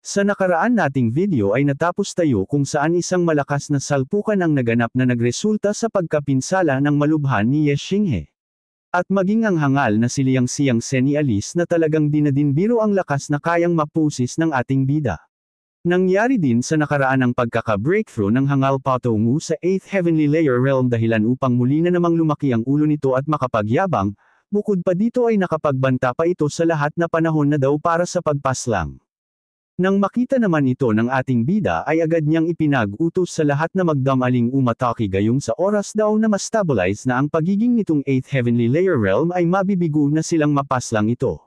Sa nakaraan nating video ay natapos tayo kung saan isang malakas na salpukan ang naganap na nagresulta sa pagkapinsala ng malubhan ni Ye Xinghe. At maging ang hangal na si Liang Xiangse ni Alice na talagang dinadinbiro ang lakas na kayang mapusis ng ating bida. Nangyari din sa nakaraan ang pagkaka-breakthrough ng hangal patungo sa 8th Heavenly Layer Realm dahilan upang muli na namang lumaki ang ulo nito at makapagyabang, bukod pa dito ay nakapagbanta pa ito sa lahat na panahon na daw para sa pagpaslang. Nang makita naman ito ng ating bida ay agad niyang ipinag-utos sa lahat na magdamaling umatake gayong sa oras daw na ma-stabilize na ang pagiging nitong 8th Heavenly Layer Realm ay mabibigo na silang mapaslang ito.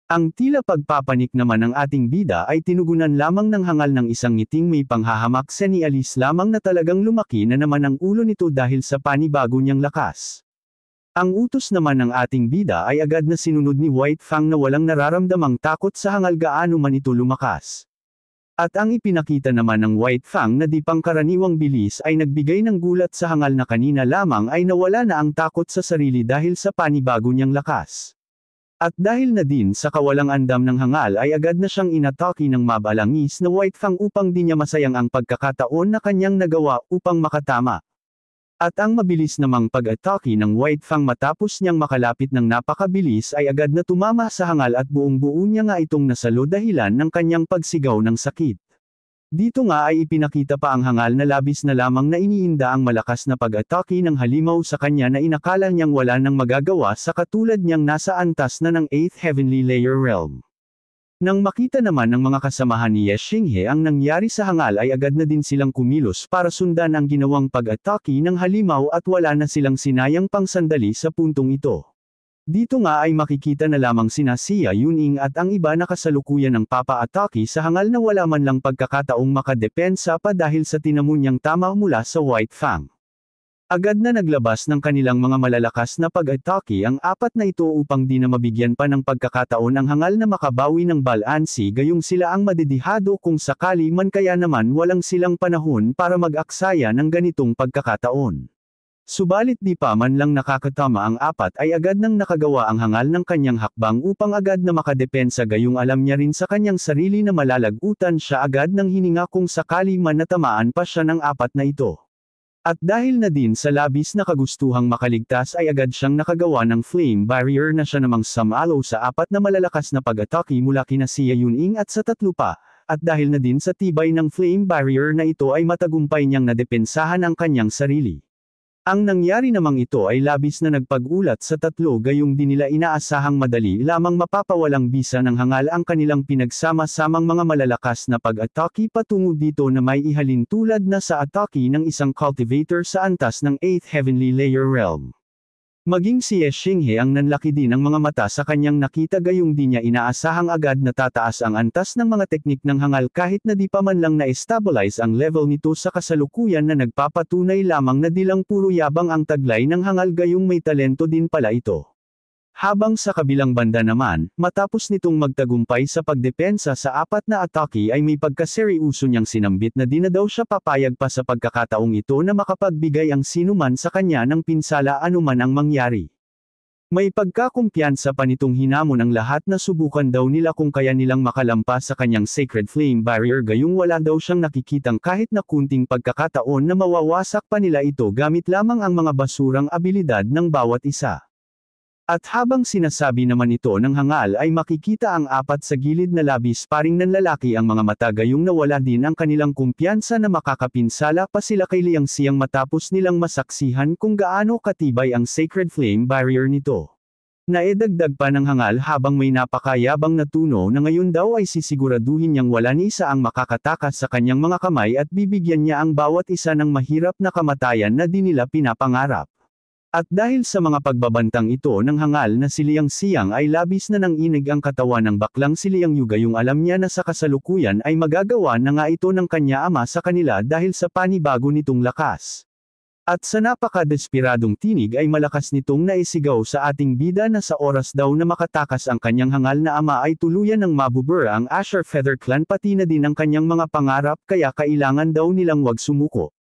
Ang tila pagpapanik naman ng ating bida ay tinugunan lamang ng hangal ng isang ngiting may panghahamak sa ni Alice lamang na talagang lumaki na naman ang ulo nito dahil sa panibago niyang lakas. Ang utos naman ng ating bida ay agad na sinunod ni White Fang na walang nararamdamang takot sa hangal gaano man ito lumakas. At ang ipinakita naman ng White Fang na di pangkaraniwang bilis ay nagbigay ng gulat sa hangal na kanina lamang ay nawala na ang takot sa sarili dahil sa panibago niyang lakas. At dahil na din sa kawalang andam ng hangal ay agad na siyang inatake ng mabalangis na White Fang upang di niya masayang ang pagkakataon na kanyang nagawa upang makatama. At ang mabilis namang pag-atake ng White Fang matapos niyang makalapit ng napakabilis ay agad na tumama sa hangal at buong-buo niya nga itong nasalo dahilan ng kanyang pagsigaw ng sakit. Dito nga ay ipinakita pa ang hangal na labis na lamang na iniinda ang malakas na pag-atake ng halimaw sa kanya na inakala niyang wala nang magagawa sa katulad niyang nasa antas na ng 8th Heavenly Layer Realm. Nang makita naman ng mga kasamahan ni Ye Xinghe ang nangyari sa hangal ay agad na din silang kumilos para sundan ang ginawang pag-atake ng halimaw at wala na silang sinayang pang sandali sa puntong ito. Dito nga ay makikita na lamang sina Xia Yuning at ang iba na kasalukuyan ng papa-atake sa hangal na wala man lang pagkakataong makadepensa pa dahil sa tinamo niyang tama mula sa White Fang. Agad na naglabas ng kanilang mga malalakas na pag-atake ang apat na ito upang di na mabigyan pa ng pagkakataon ang hangal na makabawi ng balansi gayong sila ang madedihado kung sakali man kaya naman walang silang panahon para mag-aksaya ng ganitong pagkakataon. Subalit di pa man lang nakakatama ang apat ay agad nang nakagawa ang hangal ng kanyang hakbang upang agad na makadepensa gayong alam niya rin sa kanyang sarili na malalagutan siya agad ng hininga kung sakali man natamaan pa siya ng apat na ito. At dahil na din sa labis na kagustuhang makaligtas ay agad siyang nakagawa ng flame barrier na siya namang samalo sa apat na malalakas na pag-atake mula kina Xia Yuning at sa tatlo pa, at dahil na din sa tibay ng flame barrier na ito ay matagumpay niyang nadepensahan ang kanyang sarili. Ang nangyari namang ito ay labis na nagpag-ulat sa tatlo gayong di nila inaasahang madali lamang mapapawalang bisa ng hangal ang kanilang pinagsama-samang mga malalakas na pag-atake patungo dito na may ihalin tulad na sa atake ng isang cultivator sa antas ng 8th Heavenly Layer Realm. Maging si Ye Xinghe ang nanlaki din ang mga mata sa kanyang nakita gayong di niya inaasahang agad na tataas ang antas ng mga teknik ng hangal kahit na di pa man lang na-stabilize ang level nito sa kasalukuyan na nagpapatunay lamang na di lang puro yabang ang taglay ng hangal gayong may talento din pala ito. Habang sa kabilang banda naman, matapos nitong magtagumpay sa pagdepensa sa apat na atake ay may pagkaseryoso niyang sinambit na di na daw siya papayag pa sa pagkakataong ito na makapagbigay ang sinuman sa kanya ng pinsala anuman ang mangyari. May pagkakumpiyansa pa nitong hinamon ang lahat na subukan daw nila kung kaya nilang makalampas sa kanyang sacred flame barrier gayong wala daw siyang nakikitang kahit na kunting pagkakataon na mawawasak pa nila ito gamit lamang ang mga basurang abilidad ng bawat isa. At habang sinasabi naman ito ng hangal ay makikita ang apat sa gilid na labis paring nanlalaki ang mga mata gayong nawala din ang kanilang kumpiyansa na makakapinsala pa sila kay Liang Xiang matapos nilang masaksihan kung gaano katibay ang sacred flame barrier nito. Naedagdag pa ng hangal habang may napakayabang na tuno na ngayon daw ay sisiguraduhin niyang wala ni isa ang makakatakas sa kanyang mga kamay at bibigyan niya ang bawat isa ng mahirap na kamatayan na di nila pinapangarap. At dahil sa mga pagbabantang ito ng hangal na si Liang Xiang ay labis na nanginig ang katawan ng baklang si Liang Yu gayong alam niya na sa kasalukuyan ay magagawa na nga ito ng kanya ama sa kanila dahil sa panibago nitong lakas. At sa napaka-despiradong tinig ay malakas nitong naisigaw sa ating bida na sa oras daw na makatakas ang kanyang hangal na ama ay tuluyan ng mabubura ang Asher Feather Clan pati na din ang kanyang mga pangarap kaya kailangan daw nilang wag sumuko.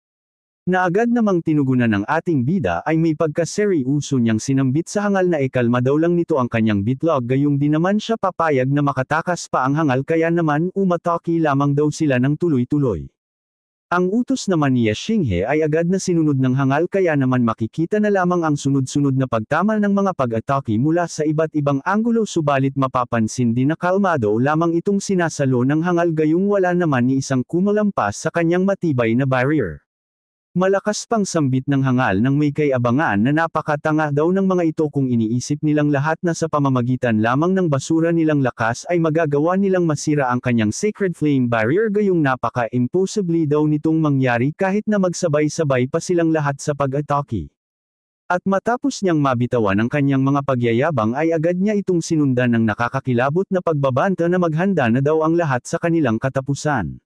Na agad namang tinugunan ng ating bida ay may pagkaseryoso niyang sinambit sa hangal na ikalma daw lang nito ang kanyang bitlog gayong di naman siya papayag na makatakas pa ang hangal kaya naman umatake lamang daw sila ng tuloy-tuloy. Ang utos naman ni Xinghe ay agad na sinunod ng hangal kaya naman makikita na lamang ang sunod-sunod na pagtama ng mga pag-atake mula sa iba't ibang anggulo subalit mapapansin din na kalmado lamang itong sinasalo ng hangal gayong wala naman ni isang kumalampas sa kanyang matibay na barrier. Malakas pang sambit ng hangal nang may kay-abangan na napakatanga daw ng mga ito kung iniisip nilang lahat na sa pamamagitan lamang ng basura nilang lakas ay magagawa nilang masira ang kanyang sacred flame barrier gayong napaka-impossibly daw nitong mangyari kahit na magsabay-sabay pa silang lahat sa pag-atake. At matapos niyang mabitawan ang kanyang mga pagyayabang ay agad niya itong sinundan ng nakakakilabot na pagbabanta na maghanda na daw ang lahat sa kanilang katapusan.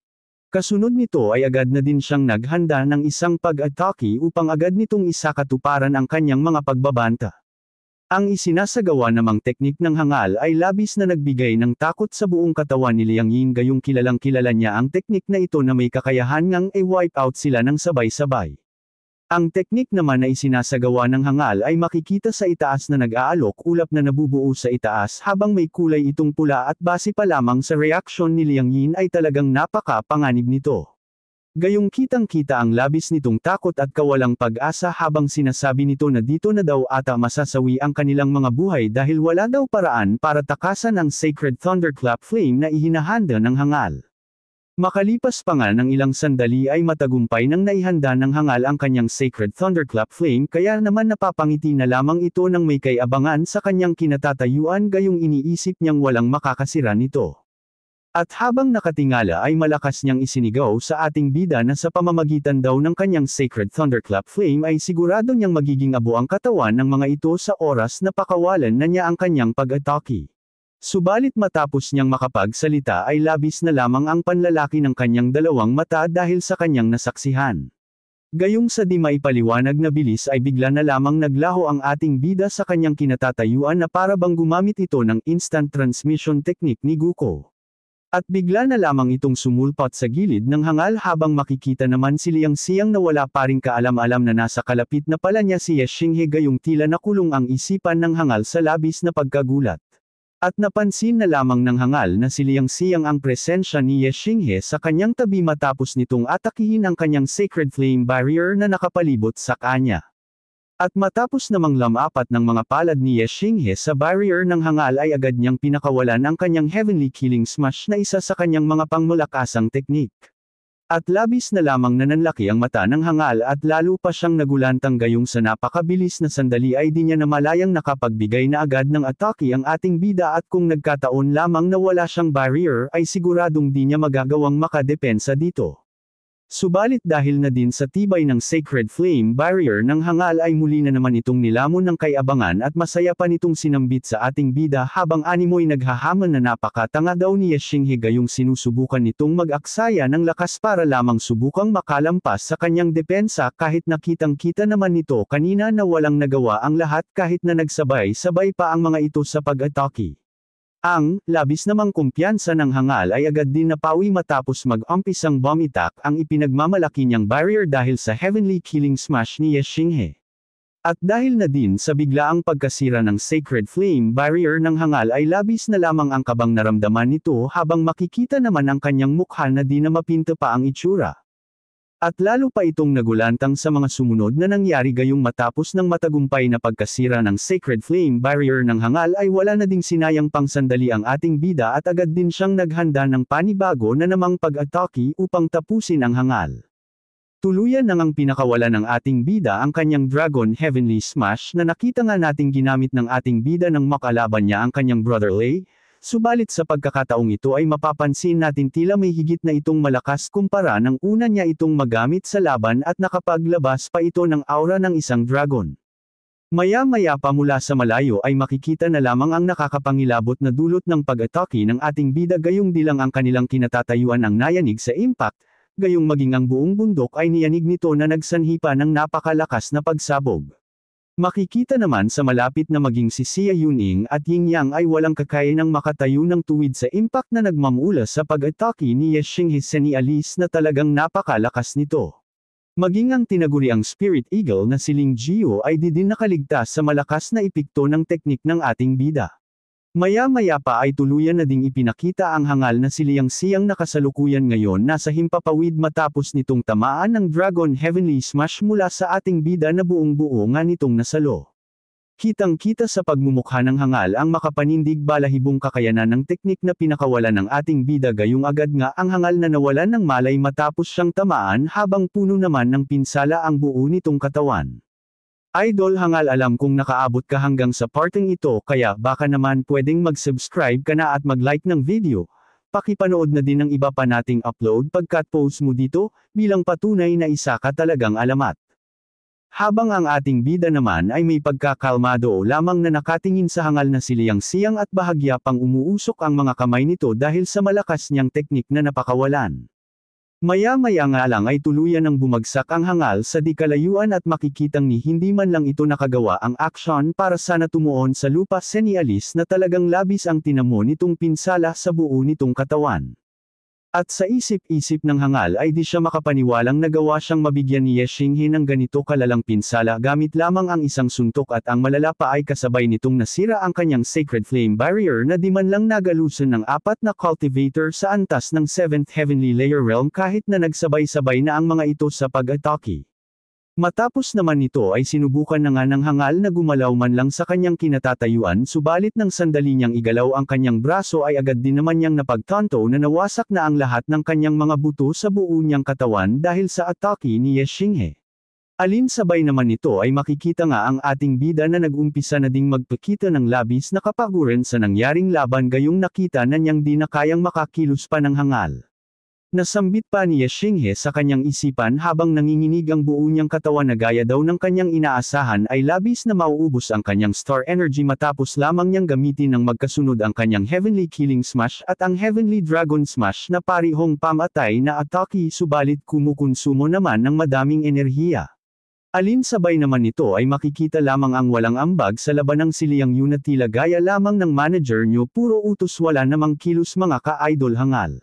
Kasunod nito ay agad na din siyang naghanda ng isang pag-atake upang agad nitong isakatuparan ang kanyang mga pagbabanta. Ang isinasagawa namang teknik ng hangal ay labis na nagbigay ng takot sa buong katawan ni Liang Yin gayong kilalang kilala niya ang teknik na ito na may kakayahan ngang i-wipe out sila ng sabay-sabay. Ang teknik naman na isinasagawa ng hangal ay makikita sa itaas na nag-aalok ulap na nabubuo sa itaas habang may kulay itong pula at base pa lamang sa reaksyon ni Liang Yin ay talagang napaka-panganib nito. Gayong kitang-kita ang labis nitong takot at kawalang pag-asa habang sinasabi nito na dito na daw ata masasawi ang kanilang mga buhay dahil wala daw paraan para takasan ang sacred thunderclap flame na ihinahanda ng hangal. Makalipas pa nga ng ilang sandali ay matagumpay nang naihanda ng hangal ang kanyang sacred thunderclap flame kaya naman napapangiti na lamang ito nang may kay-abangan sa kanyang kinatatayuan gayong iniisip niyang walang makakasira nito. At habang nakatingala ay malakas niyang isinigaw sa ating bida na sa pamamagitan daw ng kanyang sacred thunderclap flame ay sigurado niyang magiging abo ang katawan ng mga ito sa oras na pakawalan na niya ang kanyang pag-atake. Subalit matapos niyang makapagsalita ay labis na lamang ang panlalaki ng kanyang dalawang mata dahil sa kanyang nasaksihan. Gayong sa di maipaliwanag na bilis ay bigla na lamang naglaho ang ating bida sa kanyang kinatatayuan na para bang gumamit ito ng instant transmission technique ni Guko. At bigla na lamang itong sumulpot sa gilid ng hangal habang makikita naman si Liang Xiang na wala pa ring kaalam-alam na nasa kalapit na pala niya si Xinghe gayong tila nakulong ang isipan ng hangal sa labis na pagkagulat. At napansin na lamang ng hangal na si Liang Xiang ang presensya ni Xinghe sa kanyang tabi matapos nitong atakihin ang kanyang sacred flame barrier na nakapalibot sa kanya. At matapos namang lamapat ng mga palad ni Xinghe sa barrier ng hangal ay agad niyang pinakawalan ang kanyang heavenly killing smash na isa sa kanyang mga pangmalakasang teknik. At labis na lamang nananlaki ang mata ng hangal at lalo pa siyang nagulantang gayong sa napakabilis na sandali ay di niya namalayang nakapagbigay na agad ng atake ang ating bida at kung nagkataon lamang na wala siyang barrier ay siguradong di niya magagawang makadepensa dito. Subalit dahil na din sa tibay ng sacred flame barrier ng hangal ay muli na naman itong nilamon ng kay-abangan at masaya pa nitong sinambit sa ating bida habang animoy naghahamon na napakatanga daw ni Xinghe gayong sinusubukan nitong mag-aksaya ng lakas para lamang subukang makalampas sa kanyang depensa kahit nakitang-kita naman nito kanina na walang nagawa ang lahat kahit na nagsabay-sabay pa ang mga ito sa pag-atake. Ang labis namang kumpiyansa ng hangal ay agad din napawi matapos mag-umpisang bomb attack ang ipinagmamalaki niyang barrier dahil sa heavenly killing smash ni Xinghe. At dahil na din sa biglaang pagkasira ng sacred flame barrier ng hangal ay labis na lamang ang kabang naramdaman nito habang makikita naman ang kanyang mukha na di na mapinta pa ang itsura. At lalo pa itong nagulantang sa mga sumunod na nangyari gayong matapos ng matagumpay na pagkasira ng sacred flame barrier ng hangal ay wala na ding sinayang pang sandali ang ating bida at agad din siyang naghanda ng panibago na namang pag-atake upang tapusin ang hangal. Tuluyan nang ang pinakawala ng ating bida ang kanyang Dragon Heavenly Smash na nakita nga nating ginamit ng ating bida ng makalaban niya ang kanyang Brother Lei. Subalit sa pagkakataong ito ay mapapansin natin tila may higit na itong malakas kumpara ng una niya itong magamit sa laban at nakapaglabas pa ito ng aura ng isang dragon. Maya-maya pa mula sa malayo ay makikita na lamang ang nakakapangilabot na dulot ng pag-atake ng ating bida gayong di lang ang kanilang kinatatayuan ang nayanig sa impact, gayong maging ang buong bundok ay niyanig nito na nagsanhi pa ng napakalakas na pagsabog. Makikita naman sa malapit na maging si Xia Yuning at Ying Yang ay walang kakayanang makatayo ng tuwid sa impact na nagmamula sa pag-atake ni Xinghe ni Alice na talagang napakalakas nito. Maging ang tinaguriang Spirit Eagle na si Ling Jiu ay di din nakaligtas sa malakas na epekto ng teknik ng ating bida. Maya-maya pa ay tuluyan na ding ipinakita ang hangal na si Liang Xiang na kasalukuyan ngayon nasa himpapawid matapos nitong tamaan ng Dragon Heavenly Smash mula sa ating bida na buong-buo nga nitong nasalo. Kitang-kita sa pagmumukha ng hangal ang makapanindig balahibong kakayanan ng teknik na pinakawalan ng ating bida gayong agad nga ang hangal na nawalan ng malay matapos siyang tamaan habang puno naman ng pinsala ang buo nitong katawan. Idol hangal, alam kong nakaabot ka hanggang sa parteng ito kaya baka naman pwedeng mag-subscribe ka na at mag-like ng video. Pakipanood na din ang iba pa nating upload pagkat post mo dito, bilang patunay na isa ka talagang alamat. Habang ang ating bida naman ay may pagkakalmado lamang na nakatingin sa hangal na si Liang Xiang at bahagya pang umuusok ang mga kamay nito dahil sa malakas niyang teknik na napakawalan. Maya-maya nga lang ay tuluyan ng bumagsak ang hangal sa di kalayuan at makikitang ni hindi man lang ito nakagawa ang aksyon para sana tumuon sa lupa senialis na talagang labis ang tinamo nitong pinsala sa buo nitong katawan. At sa isip-isip ng hangal ay di siya makapaniwalang nagawa siyang mabigyan ni Ye Xinghe ng ganito kalalang pinsala gamit lamang ang isang suntok at ang malala pa ay kasabay nitong nasira ang kanyang Sacred Flame Barrier na di man lang nagalusan ng 4 na cultivator sa antas ng 7th Heavenly Layer Realm kahit na nagsabay-sabay na ang mga ito sa pag-atake. Matapos naman nito ay sinubukan na nga ng hangal na gumalaw man lang sa kanyang kinatatayuan subalit nang sandali niyang igalaw ang kanyang braso ay agad din naman niyang napagtanto na nawasak na ang lahat ng kanyang mga buto sa buo niyang katawan dahil sa atake ni Ye Xinghe. Alinsabay naman nito ay makikita nga ang ating bida na nag-umpisa na ding magpakita ng labis na kapaguran sa nangyaring laban gayong nakita na niyang di na kayang makakilos pa ng hangal. Nasambit pa ni Ye Xinghe sa kanyang isipan habang nanginginig ang buo niyang katawan na gaya daw ng kanyang inaasahan ay labis na mauubos ang kanyang star energy matapos lamang niyang gamitin ng magkasunod ang kanyang Heavenly Killing Smash at ang Heavenly Dragon Smash na parihong pamatay na atake subalit kumukonsumo naman ng madaming enerhiya. Alinsabay naman nito ay makikita lamang ang walang ambag sa labanang si Liang Yu na tila gaya lamang ng manager niyo puro utos wala namang kilos mga ka-idol hangal.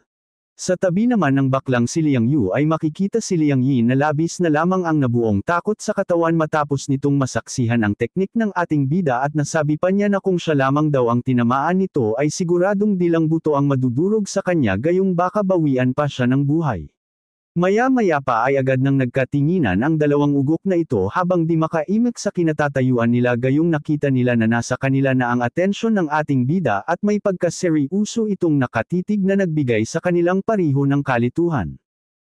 Sa tabi naman ng baklang si Liang Yu ay makikita si Liang Yi na labis na lamang ang nabuong takot sa katawan matapos nitong masaksihan ang teknik ng ating bida at nasabi pa niya na kung siya lamang daw ang tinamaan nito ay siguradong di lang buto ang madudurog sa kanya gayong baka bawian pa siya ng buhay. Maya-maya pa ay agad nang nagkatinginan ang dalawang ugok na ito habang di makaimik sa kinatatayuan nila gayong nakita nila na nasa kanila na ang atensyon ng ating bida at may pagkaseryoso itong nakatitig na nagbigay sa kanilang pariho ng kalituhan.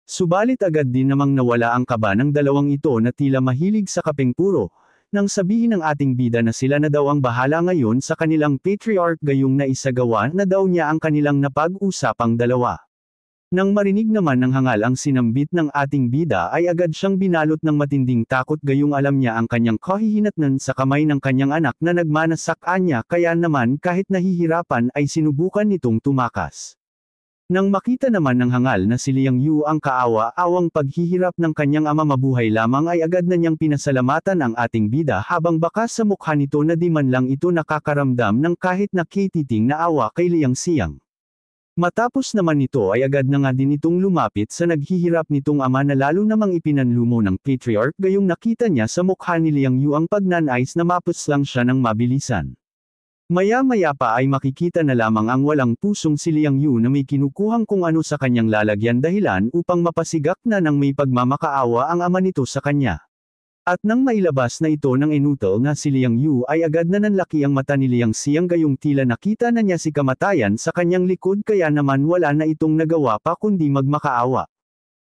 Subalit agad din namang nawala ang kaba ng dalawang ito na tila mahilig sa kapeng puro, nang sabihin ng ating bida na sila na daw ang bahala ngayon sa kanilang patriarch gayong naisagawa na daw niya ang kanilang napag-usapang dalawa. Nang marinig naman ng hangal ang sinambit ng ating bida ay agad siyang binalot ng matinding takot gayong alam niya ang kanyang kahihinatnan sa kamay ng kanyang anak na nagmanasak niya kaya naman kahit nahihirapan ay sinubukan nitong tumakas. Nang makita naman ng hangal na si Liang Yu ang kaawa-awang paghihirap ng kanyang ama mabuhay lamang ay agad na niyang pinasalamatan ang ating bida habang baka sa mukha nito na di man lang ito nakakaramdam ng kahit nakititing na awa kay Liang Xiang. Matapos naman nito ay agad na nga din itong lumapit sa naghihirap nitong ama na lalo namang ipinanlumo ng patriarch gayong nakita niya sa mukha ni Liang Yu ang pagnanais na mapuslang siya ng mabilisan. Maya-maya pa ay makikita na lamang ang walang pusong si Liang Yu na may kinukuhang kung ano sa kanyang lalagyan dahilan upang mapasigak na ng may pagmamakaawa ang ama nito sa kanya. At nang mailabas na ito ng inutil na si Liang Yu ay agad na nanlaki ang mata ni Liang Xiang gayong tila nakita na niya si kamatayan sa kanyang likod kaya naman wala na itong nagawa pa kundi magmakaawa.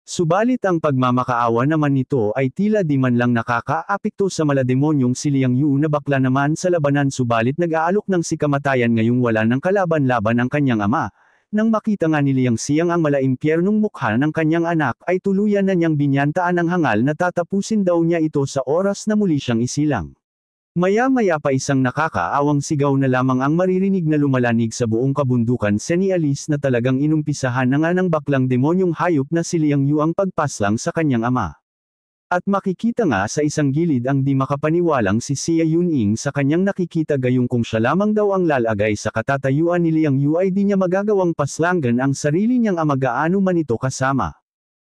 Subalit ang pagmamakaawa naman nito ay tila di man lang nakakaapekto sa malademonyong si Liang Yu na bakla naman sa labanan subalit nag-aalok ng si kamatayan ngayong wala ng kalaban-laban ang kanyang ama. Nang makita nga ni Liang Xiang ang malaimpyernong mukha ng kanyang anak ay tuluyan na niyang binyantaan ang hangal na tatapusin daw niya ito sa oras na muli siyang isilang. Maya-maya pa isang nakakaawang sigaw na lamang ang maririnig na lumalanig sa buong kabundukan senialis na talagang inumpisahan na nga ng baklang demonyong hayop na si Liang Yu ang pagpaslang sa kanyang ama. At makikita nga sa isang gilid ang di makapaniwalang si Xia Yuning sa kanyang nakikita gayong kung siya lamang daw ang lalagay sa katatayuan ni Liang Yu ay di niya magagawang paslangan ang sarili niyang ama gaano man ito kasama.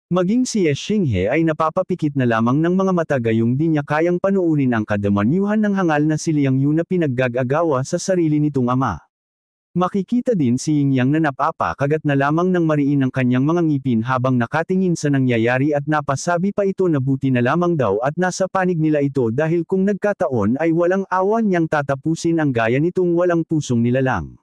Maging si Ye Xinghe ay napapapikit na lamang ng mga mata gayong di niya kayang panuurin ang kademonyuhan ng hangal na si Liang Yu na pinaggagawa sa sarili nitong ama. Makikita din si Ying Yang na napapakagat na lamang ng mariin ang kanyang mga ngipin habang nakatingin sa nangyayari at napasabi pa ito na buti na lamang daw at nasa panig nila ito dahil kung nagkataon ay walang awan niyang tatapusin ang gaya nitong walang pusong nilalang.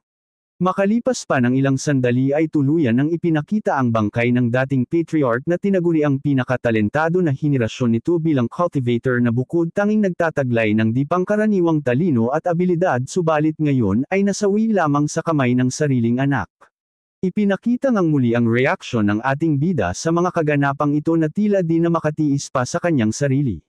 Makalipas pa ng ilang sandali ay tuluyan ng ipinakita ang bangkay ng dating patriarch na tinaguri ang pinakatalentado na henerasyon nito bilang cultivator na bukod tanging nagtataglay ng di pangkaraniwang talino at abilidad subalit ngayon ay nasawi lamang sa kamay ng sariling anak. Ipinakita ngang muli ang reaksyon ng ating bida sa mga kaganapang ito na tila di na makatiis pa sa kanyang sarili.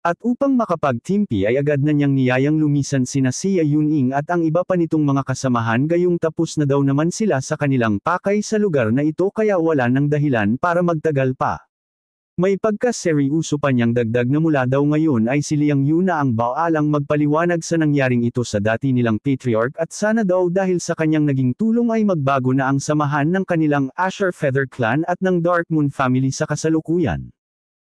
At upang makapagtimpi ay agad na niyang niyayang lumisan sina Xia Yuning at ang iba pa nitong mga kasamahan gayong tapos na daw naman sila sa kanilang pakay sa lugar na ito kaya wala nang dahilan para magtagal pa. May pagkaseryoso pa niyang dagdag na mula daw ngayon ay si Liang Yu na ang baalang magpaliwanag sa nangyaring ito sa dati nilang patriarch at sana daw dahil sa kanyang naging tulong ay magbago na ang samahan ng kanilang Azure Feather Clan at ng Dark Moon family sa kasalukuyan.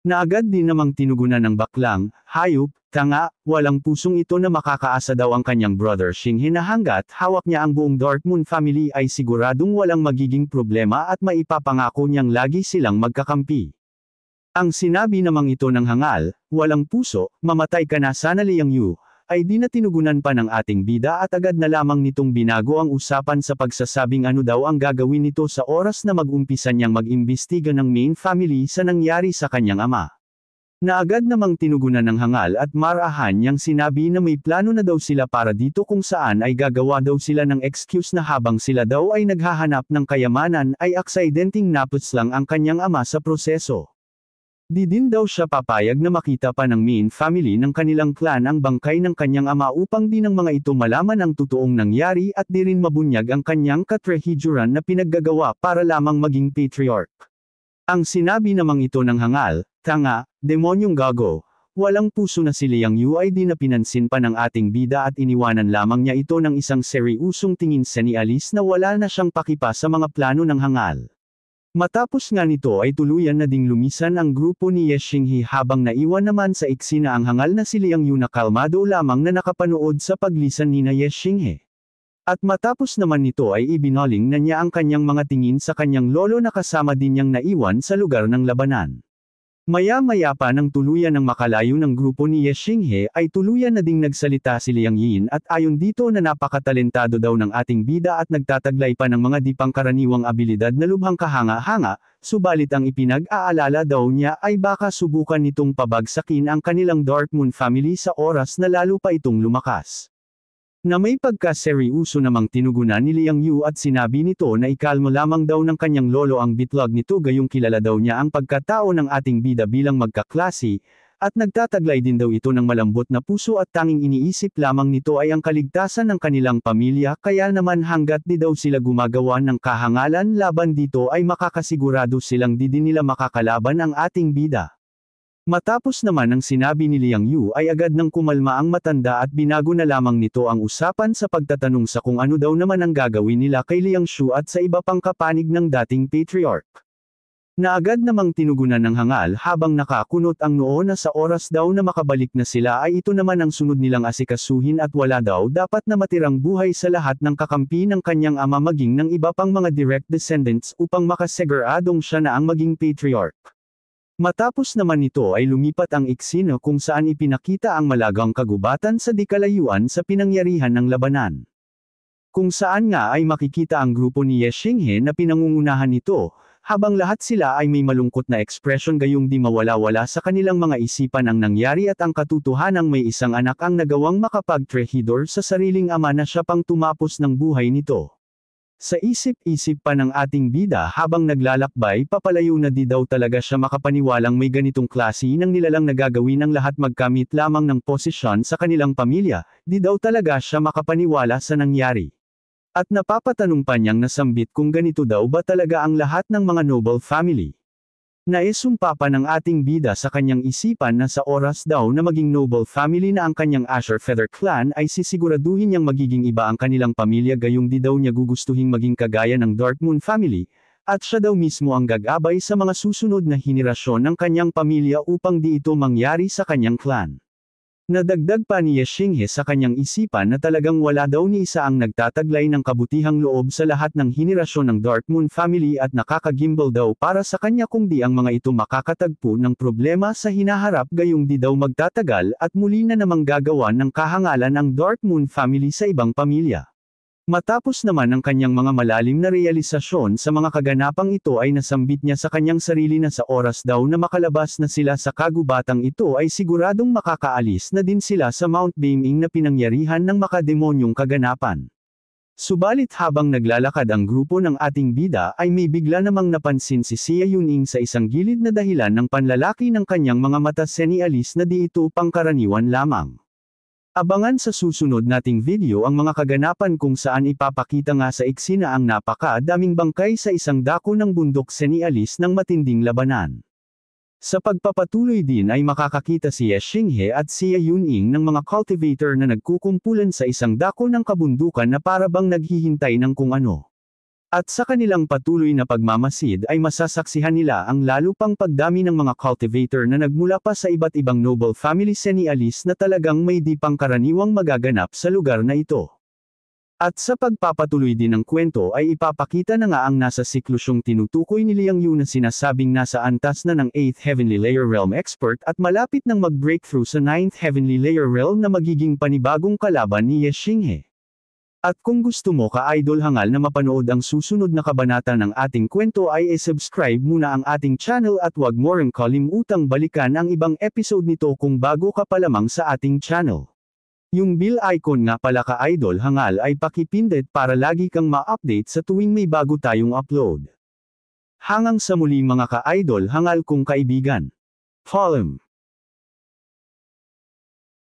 Na agad din namang tinugunan ng baklang, hayop, tanga, walang pusong ito na makakaasa daw ang kanyang brother Xinghe na hanggat hawak niya ang buong Dark Moon family ay siguradong walang magiging problema at maipapangako niyang lagi silang magkakampi. Ang sinabi namang ito ng hangal, walang puso, mamatay ka na sana Liang Yu, ay di na tinugunan pa ng ating bida at agad na lamang nitong binago ang usapan sa pagsasabing ano daw ang gagawin nito sa oras na mag-umpisa niyang mag-imbestiga ng main family sa nangyari sa kanyang ama. Na agad namang tinugunan ng hangal at marahan niyang sinabi na may plano na daw sila para dito kung saan ay gagawa daw sila ng excuse na habang sila daw ay naghahanap ng kayamanan ay aksidenteng naputs lang ang kanyang ama sa proseso. Di din daw siya papayag na makita pa ng main family ng kanilang clan ang bangkay ng kanyang ama upang di ng mga ito malaman ang totoong nangyari at di rin mabunyag ang kanyang katrehiduran na pinaggagawa para lamang maging patriarch. Ang sinabi namang ito ng hangal, tanga, demonyong gago, walang puso na si Liang Yu ay di na pinansin pa ng ating bida at iniwanan lamang niya ito ng isang seryosong tingin sa ni Alice na wala na siyang pakipa sa mga plano ng hangal. Matapos nga nito ay tuluyan na ding lumisan ang grupo ni Ye Xinghe habang naiwan naman sa eksena ang hangal na si Liang Yu na kalmado lamang na nakapanood sa paglisan ni Ye Xinghe. At matapos naman nito ay ibinaling na niya ang kanyang mga tingin sa kanyang lolo na kasama din niyang naiwan sa lugar ng labanan. Maya-maya pa nang tuluyan ng makalayo ng grupo ni Ye Xinghe ay tuluyan na ding nagsalita si Liang Yin at ayon dito na napakatalentado daw ng ating bida at nagtataglay pa ng mga di pangkaraniwang abilidad na lubhang kahanga-hanga, subalit ang ipinag-aalala daw niya ay baka subukan nitong pabagsakin ang kanilang Dark Moon family sa oras na lalo pa itong lumakas. Na may pagkaseryoso namang tinugunan ni Liang Yu at sinabi nito na ikalmo lamang daw ng kanyang lolo ang bitlog nito gayong kilala daw niya ang pagkatao ng ating bida bilang magkaklase, at nagtataglay din daw ito ng malambot na puso at tanging iniisip lamang nito ay ang kaligtasan ng kanilang pamilya kaya naman hanggat di daw sila gumagawa ng kahangalan laban dito ay makakasigurado silang di din nila makakalaban ang ating bida. Matapos naman ang sinabi ni Liang Yu ay agad nang kumalma ang matanda at binago na lamang nito ang usapan sa pagtatanong sa kung ano daw naman ang gagawin nila kay Liang Shu at sa iba pang kapanig ng dating patriarch. Na agad namang tinugunan ng hangal habang nakakunot ang noo na sa oras daw na makabalik na sila ay ito naman ang sunod nilang asikasuhin at wala daw dapat na matirang buhay sa lahat ng kakampi ng kanyang ama maging ng iba pang mga direct descendants upang makasiguradong siya na ang maging patriarch. Matapos naman nito ay lumipat ang eksena kung saan ipinakita ang malagang kagubatan sa di kalayuan sa pinangyarihan ng labanan. Kung saan nga ay makikita ang grupo ni Ye Xinghe na pinangungunahan nito, habang lahat sila ay may malungkot na ekspresyon gayong di mawala-wala sa kanilang mga isipan ang nangyari at ang katotohanang may isang anak ang nagawang makapagtrehidor sa sariling ama na siya pang tumapos ng buhay nito. Sa isip-isip pa ng ating bida habang naglalakbay papalayo na di daw talaga siya makapaniwalang may ganitong klase ng nilalang na gagawin ang lahat magkamit lamang ng posisyon sa kanilang pamilya, di daw talaga siya makapaniwala sa nangyari. At napapatanong pa niyang nasambit kung ganito daw ba talaga ang lahat ng mga noble family. Naisumpa pa ng ating bida sa kanyang isipan na sa oras daw na maging noble family na ang kanyang Azure Feather Clan ay sisiguraduhin niyang magiging iba ang kanilang pamilya gayong di daw niya gugustuhing maging kagaya ng Dark Moon family, At siya daw mismo ang gagabay sa mga susunod na henerasyon ng kanyang pamilya upang di ito mangyari sa kanyang clan. Nadagdag pa ni Ye Xinghe sa kanyang isipan na talagang wala daw ni isa ang nagtataglay ng kabutihang loob sa lahat ng henerasyon ng Dark Moon family at nakakagimbal daw para sa kanya kung di ang mga ito makakatagpo ng problema sa hinaharap gayong di daw magtatagal at muli na namang gagawa ng kahangalan ang Dark Moon family sa ibang pamilya. Matapos naman ang kanyang mga malalim na realisasyon sa mga kaganapang ito ay nasambit niya sa kanyang sarili na sa oras daw na makalabas na sila sa kagubatang ito ay siguradong makakaalis na din sila sa Mount Beiming na pinangyarihan ng makademonyong kaganapan. Subalit habang naglalakad ang grupo ng ating bida ay may bigla namang napansin si Xia Yuning sa isang gilid na dahilan ng panlalaki ng kanyang mga mata senialis na di ito pangkaraniwan lamang. Abangan sa susunod nating video ang mga kaganapan kung saan ipapakita nga sa eksena ang napaka-daming bangkay sa isang dako ng bundok senialis ng matinding labanan. Sa pagpapatuloy din ay makakakita si Ye Xinghe at Xia Yuning ng mga cultivator na nagkukumpulan sa isang dako ng kabundukan na para bang naghihintay ng kung ano. At sa kanilang patuloy na pagmamasid ay masasaksihan nila ang lalo pang pagdami ng mga cultivator na nagmula pa sa iba't ibang noble family senialis na talagang may di pangkaraniwang magaganap sa lugar na ito. At sa pagpapatuloy din ng kwento ay ipapakita na nga ang nasa siklusyong tinutukoy ni Liang Yu na sinasabing nasa antas na ng 8th Heavenly Layer Realm Expert at malapit nang mag-breakthrough sa 9th Heavenly Layer Realm na magiging panibagong kalaban ni Ye Xinghe. At kung gusto mo ka-idol hangal na mapanood ang susunod na kabanata ng ating kwento ay subscribe muna ang ating channel at wag mo ring kalimutang balikan ang ibang episode nito kung bago ka pa lamang sa ating channel. Yung bell icon nga pala ka-idol hangal ay pakipindot para lagi kang ma-update sa tuwing may bago tayong upload. Hanggang sa muli mga ka-idol hangal kong kaibigan. Follow.